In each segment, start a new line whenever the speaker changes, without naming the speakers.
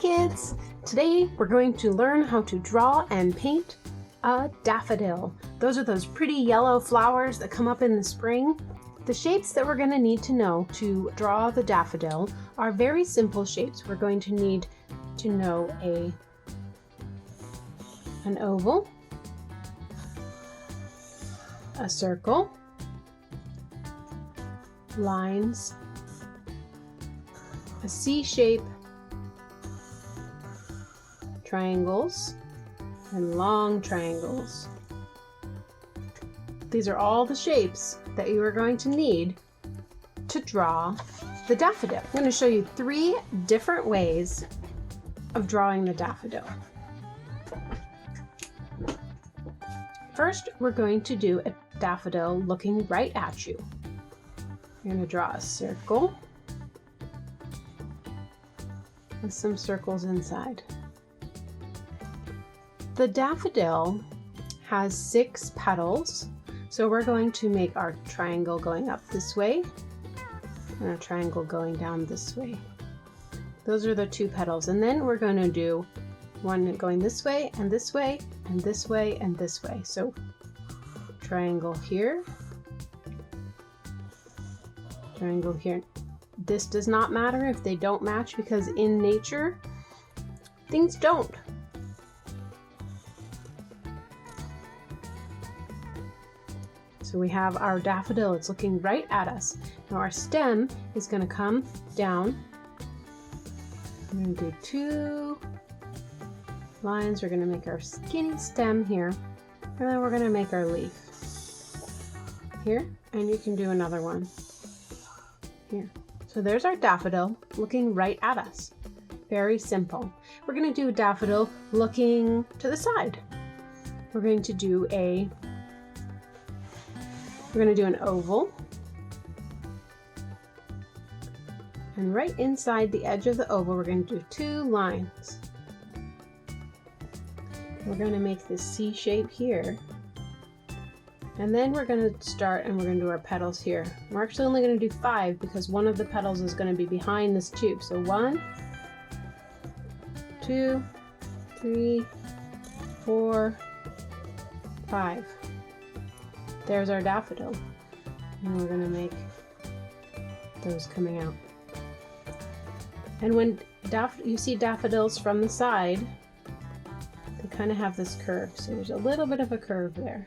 kids! Today we're going to learn how to draw and paint a daffodil. Those are those pretty yellow flowers that come up in the spring. The shapes that we're going to need to know to draw the daffodil are very simple shapes. We're going to need to know an oval, a circle, lines, a C shape, triangles, and long triangles. These are all the shapes that you are going to need to draw the daffodil. I'm going to show you 3 different ways of drawing the daffodil. First, we're going to do a daffodil looking right at you. You're going to draw a circle with some circles inside. The daffodil has 6 petals, so we're going to make our triangle going up this way and a triangle going down this way. Those are the 2 petals, and then we're going to do one going this way and this way and this way and this way. So triangle here, triangle here. This does not matter if they don't match, because in nature things don't. So we have our daffodil, it's looking right at us. Now our stem is going to come down. I'm going to do 2 lines. We're going to make our skinny stem here, and then we're going to make our leaf here, and you can do another one here. So there's our daffodil looking right at us. Very simple. We're going to do a daffodil looking to the side. We're going to do an oval, and right inside the edge of the oval we're going to do 2 lines. We're going to make this C shape here, and then we're going to start and we're going to do our petals here. We're actually only going to do 5 because one of the petals is going to be behind this tube. So 1, 2, 3, 4, 5. There's our daffodil, and we're going to make those coming out. And when you see daffodils from the side, they kind of have this curve, so there's a little bit of a curve there,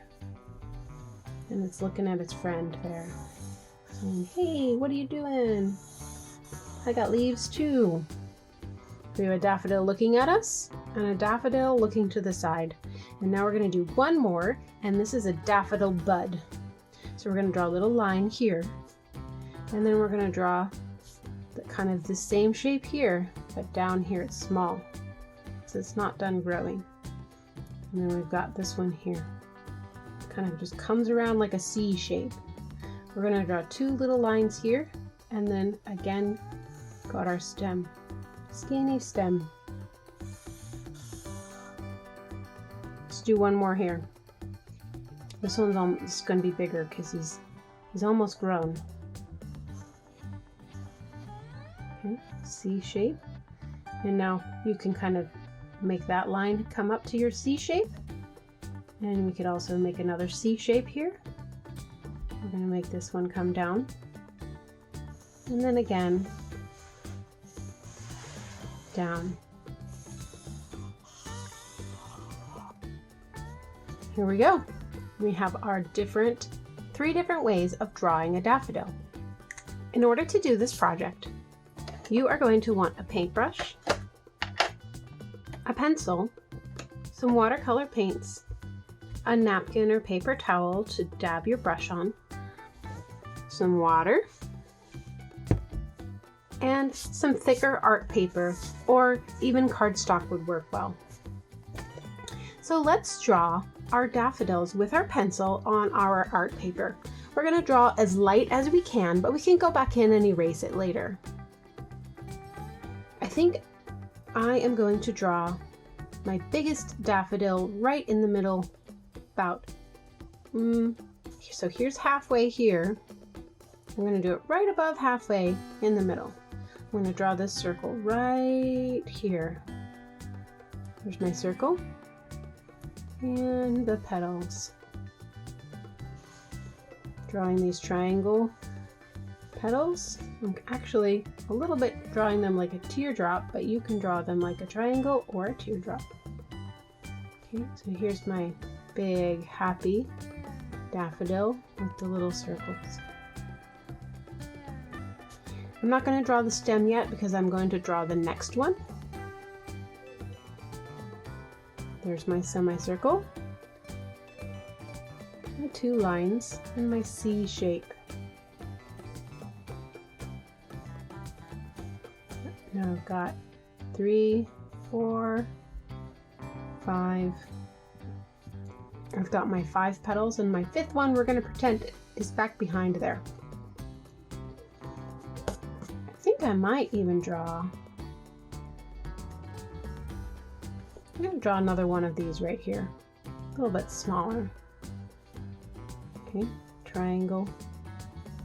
and it's looking at its friend there, saying, "Hey, what are you doing? I got leaves too." We have a daffodil looking at us and a daffodil looking to the side. And now we're going to do one more, and this is a daffodil bud. So we're going to draw a little line here, and then we're going to draw kind of the same shape here, but down here it's small, so it's not done growing. And then we've got this one here. It kind of just comes around like a C shape. We're going to draw 2 little lines here, and then again got our stem. Skinny stem. Let's do one more here. This one's almost going to be bigger because he's almost grown. Okay, C shape. And now you can kind of make that line come up to your C shape. And we could also make another C shape here. We're going to make this one come down. And then again, down. Here we go. We have our 3 different ways of drawing a daffodil. In order to do this project, you are going to want a paintbrush, a pencil, some watercolor paints, a napkin or paper towel to dab your brush on, some water, and some thicker art paper, or even cardstock would work well. So let's draw our daffodils with our pencil on our art paper. We're going to draw as light as we can, but we can go back in and erase it later. I think I am going to draw my biggest daffodil right in the middle, about, so here's halfway here. I'm going to do it right above halfway in the middle. I'm going to draw this circle right here. There's my circle and the petals. Drawing these triangle petals. I'm actually a little bit drawing them like a teardrop, but you can draw them like a triangle or a teardrop. Okay, so here's my big happy daffodil with the little circles. I'm not going to draw the stem yet because I'm going to draw the next one. There's my semicircle, my 2 lines, and my C shape. Now I've got 3, 4, 5. I've got my 5 petals, and my 5th one we're going to pretend is back behind there. I might even draw. I'm going to draw another one of these right here, a little bit smaller. Okay, triangle.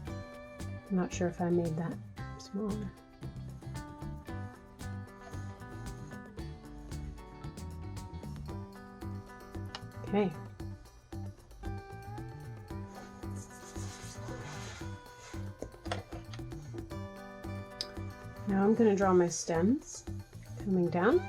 I'm not sure if I made that smaller. Okay. Now I'm going to draw my stems coming down.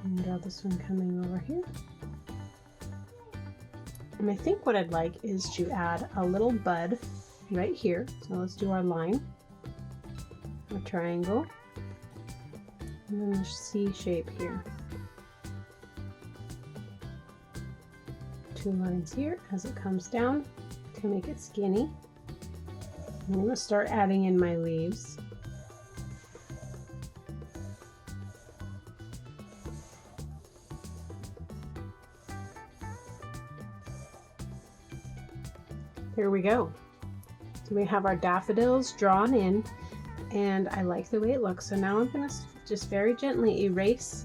And draw this one coming over here. And I think what I'd like is to add a little bud right here. So let's do our line, a triangle. And then the C shape here. 2 lines here as it comes down to make it skinny. I'm going to start adding in my leaves. Here we go. So we have our daffodils drawn in, and I like the way it looks. So now I'm going to just very gently erase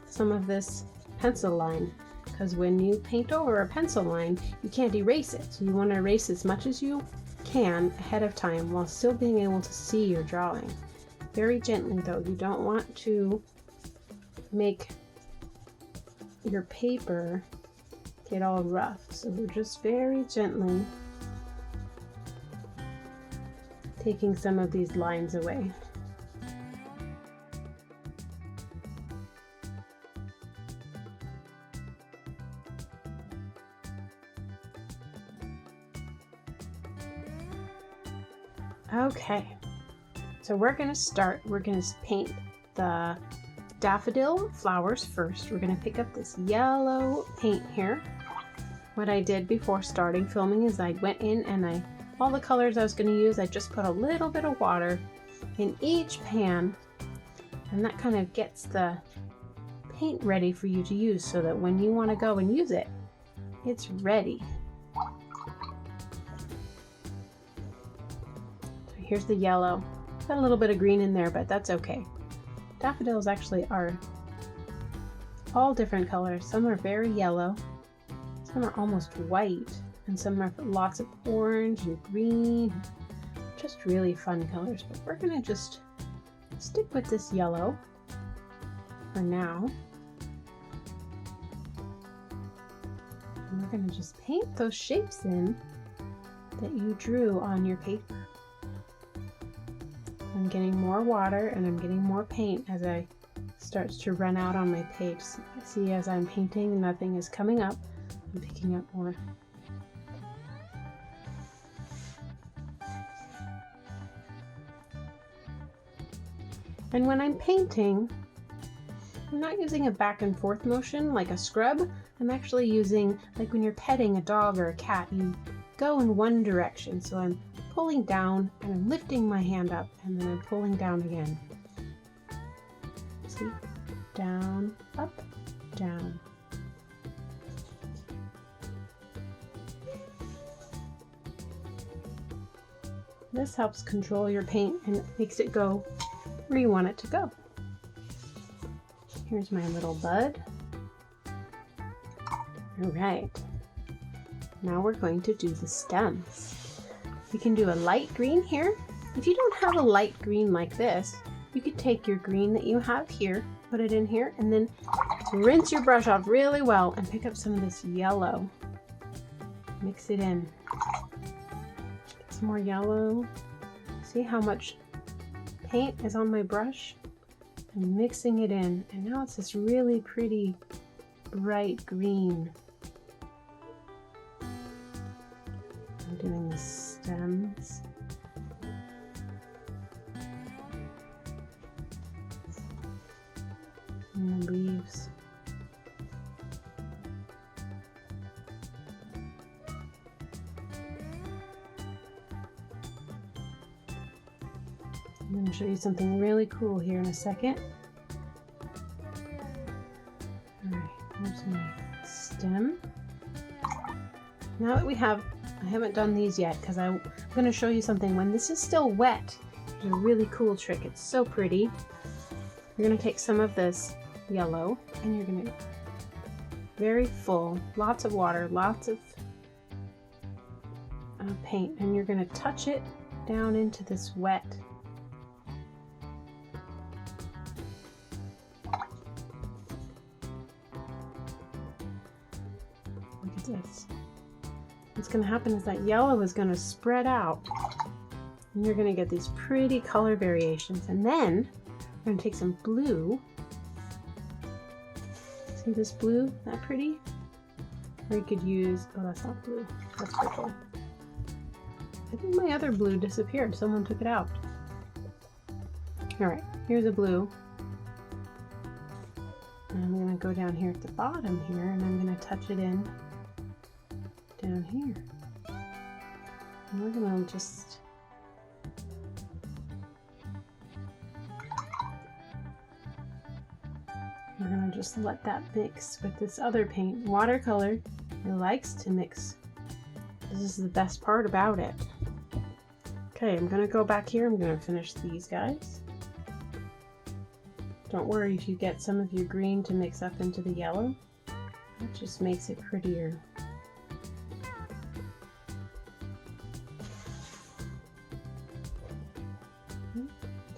some of this pencil line, because when you paint over a pencil line, you can't erase it. So you want to erase as much as you can ahead of time while still being able to see your drawing. Very gently though, you don't want to make your paper get all rough. So we're just very gently taking some of these lines away. Okay, so we're going to paint the daffodil flowers first. We're going to pick up this yellow paint here. What I did before starting filming is I went in and all the colors I was going to use, I just put a little bit of water in each pan, and that kind of gets the paint ready for you to use so that when you want to go and use it, it's ready. Here's the yellow. Got a little bit of green in there, but that's okay. Daffodils actually are all different colors. Some are very yellow, some are almost white, and some are lots of orange and green. Just really fun colors, but we're gonna just stick with this yellow for now. And we're gonna just paint those shapes in that you drew on your paper. I'm getting more water and I'm getting more paint as I starts to run out on my page. See, as I'm painting, nothing is coming up. I'm picking up more. And when I'm painting, I'm not using a back and forth motion like a scrub. I'm actually using, like when you're petting a dog or a cat, you go in one direction. So I'm pulling down and I'm lifting my hand up, and then I'm pulling down again. See? Down, up, down. This helps control your paint and makes it go where you want it to go. Here's my little bud. All right. Now we're going to do the stems. We can do a light green here. If you don't have a light green like this, you could take your green that you have here, put it in here, and then rinse your brush off really well and pick up some of this yellow. Mix it in. Get some more yellow. See how much paint is on my brush? I'm mixing it in, and now it's this really pretty bright green. I'm doing the stems. And the leaves. I'm going to show you something really cool here in a second. Alright, here's my stem. Now that we have, I haven't done these yet because I'm going to show you something. When this is still wet, there's a really cool trick. It's so pretty. You're going to take some of this yellow and you're going to, very full, lots of water, lots of paint, and you're going to touch it down into this wet. Look at this. What's going to happen is that yellow is going to spread out and you're going to get these pretty color variations. And then we're going to take some blue. See this blue? That pretty? Or you could use, oh, that's not blue, that's purple. I think my other blue disappeared. Someone took it out. Alright, here's a blue. And I'm going to go down here at the bottom here, and I'm going to touch it in down here. And we're going to just let that mix with this other paint. Watercolor, it likes to mix. This is the best part about it. Okay, I'm going to go back here. I'm going to finish these guys. Don't worry if you get some of your green to mix up into the yellow. It just makes it prettier.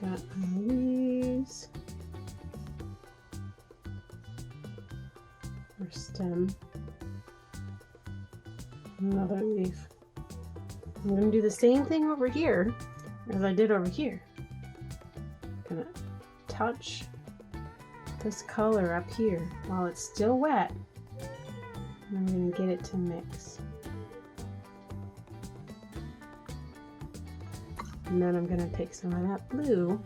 Got my leaves. Our stem. Another leaf. I'm going to do the same thing over here as I did over here. I'm going to touch this color up here while it's still wet. And I'm going to get it to mix. And then I'm going to take some of that blue.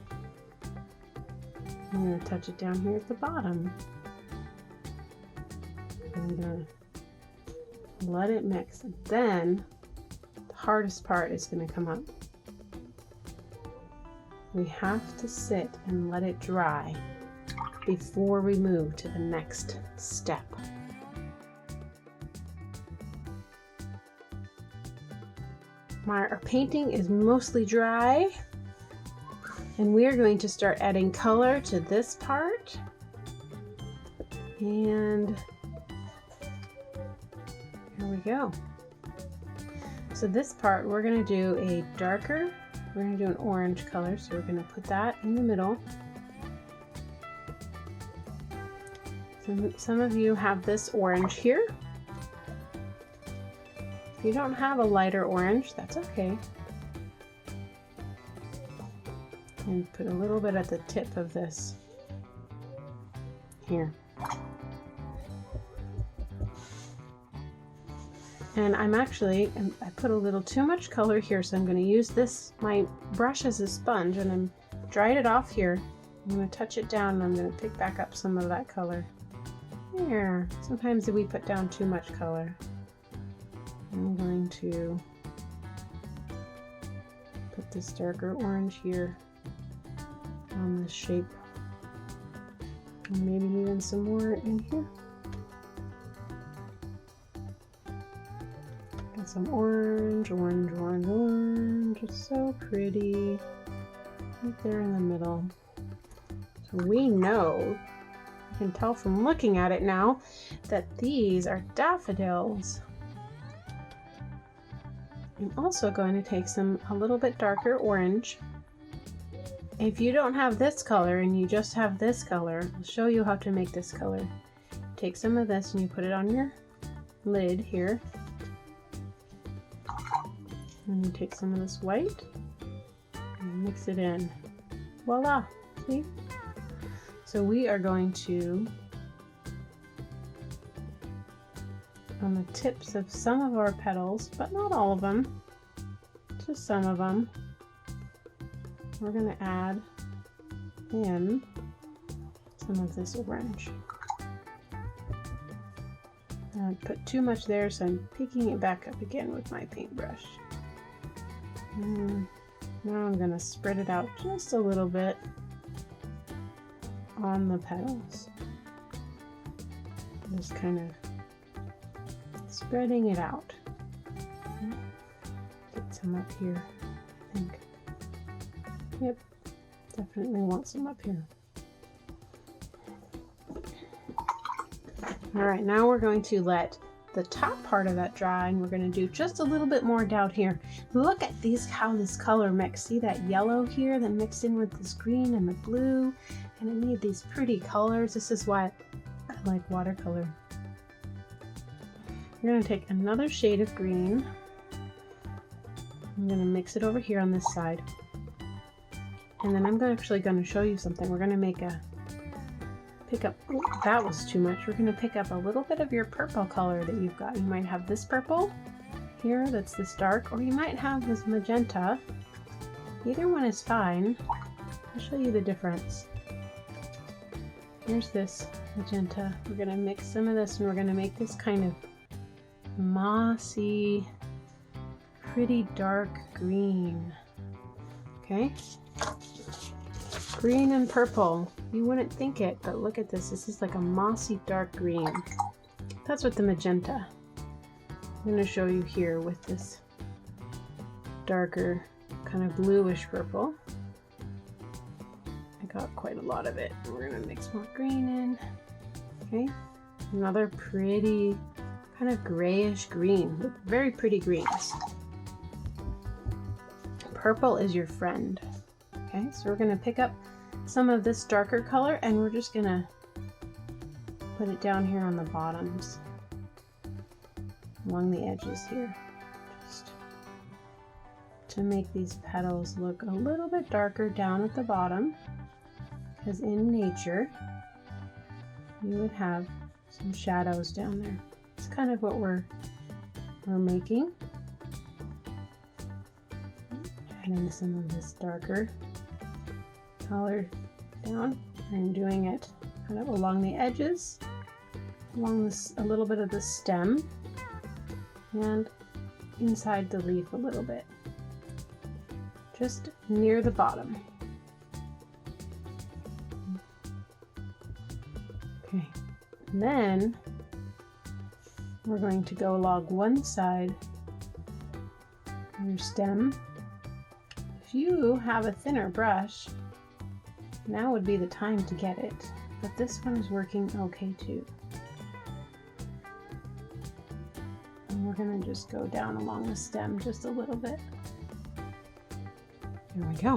I'm going to touch it down here at the bottom. I'm going to let it mix. And then the hardest part is going to come up. We have to sit and let it dry before we move to the next step. Our painting is mostly dry, and we are going to start adding color to this part. And here we go. So this part we're going to do a darker, we're going to do an orange color, so we're going to put that in the middle. Some of you have this orange here. If you don't have a lighter orange, that's okay. And put a little bit at the tip of this here. And I put a little too much color here, so I'm going to use my brush as a sponge, and I'm dried it off here. I'm going to touch it down, and I'm going to pick back up some of that color. Here, sometimes we put down too much color. I'm going to put this darker orange here on this shape. And maybe even some more in here. Got some orange, orange, orange, orange. It's so pretty. Right there in the middle. So we know You can tell from looking at it now that these are daffodils. I'm also going to take a little bit darker orange. If you don't have this color and you just have this color, I'll show you how to make this color. Take some of this and you put it on your lid here. And you take some of this white and mix it in. Voila! See? So we are going to, on the tips of some of our petals, but not all of them, just some of them, we're going to add in some of this orange. I put too much there, so I'm picking it back up again with my paintbrush. And now I'm going to spread it out just a little bit on the petals. Just kind of spreading it out. Get some up here, I think. Yep, definitely want some up here. All right, now we're going to let the top part of that dry, and we're going to do just a little bit more down here. Look at these, how this color mixed. See that yellow here that mixed in with this green and the blue, and it made these pretty colors. This is why I like watercolor. We're going to take another shade of green. I'm going to mix it over here on this side. And then I'm actually going to show you something. We're going to make a pick up, oh, that was too much. We're going to pick up a little bit of your purple color that you've got. You might have this purple here that's this dark, or you might have this magenta. Either one is fine. I'll show you the difference. Here's this magenta. We're going to mix some of this and we're going to make this kind of mossy, pretty dark green. Okay? Green and purple. You wouldn't think it, but look at this. This is like a mossy dark green. That's what the magenta. I'm going to show you here with this darker kind of bluish purple. I got quite a lot of it. We're going to mix more green in. Okay. Another pretty kind of grayish green with very pretty greens. Purple is your friend. Okay, so we're going to pick up some of this darker color and we're just going to put it down here on the bottoms, along the edges here, just to make these petals look a little bit darker down at the bottom, because in nature you would have some shadows down there. It's kind of what we're making. Adding some of this darker color down and doing it kind of along the edges, along this, a little bit of the stem, and inside the leaf a little bit, just near the bottom. Okay, and then we're going to go along one side of your stem. If you have a thinner brush, now would be the time to get it, but this one is working okay too. And we're going to just go down along the stem just a little bit. There we go.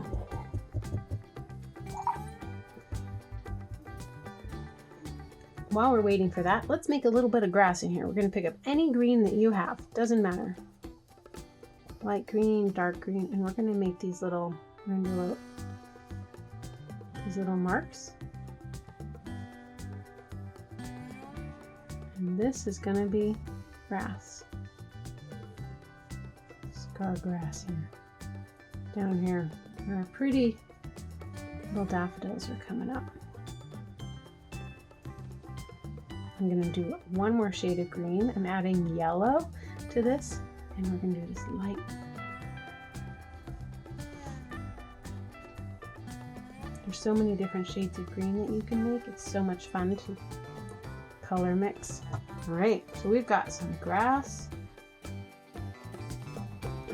While we're waiting for that, let's make a little bit of grass in here. We're going to pick up any green that you have, doesn't matter. Light green, dark green, and we're going to make these little marks. And this is going to be grass. Scar grass here. Down here, our pretty little daffodils are coming up. I'm going to do one more shade of green. I'm adding yellow to this, and we're going to do this light. There's so many different shades of green that you can make. It's so much fun to color mix. All right, so we've got some grass.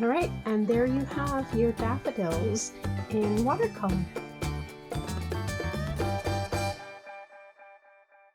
All right, and there you have your daffodils in watercolor.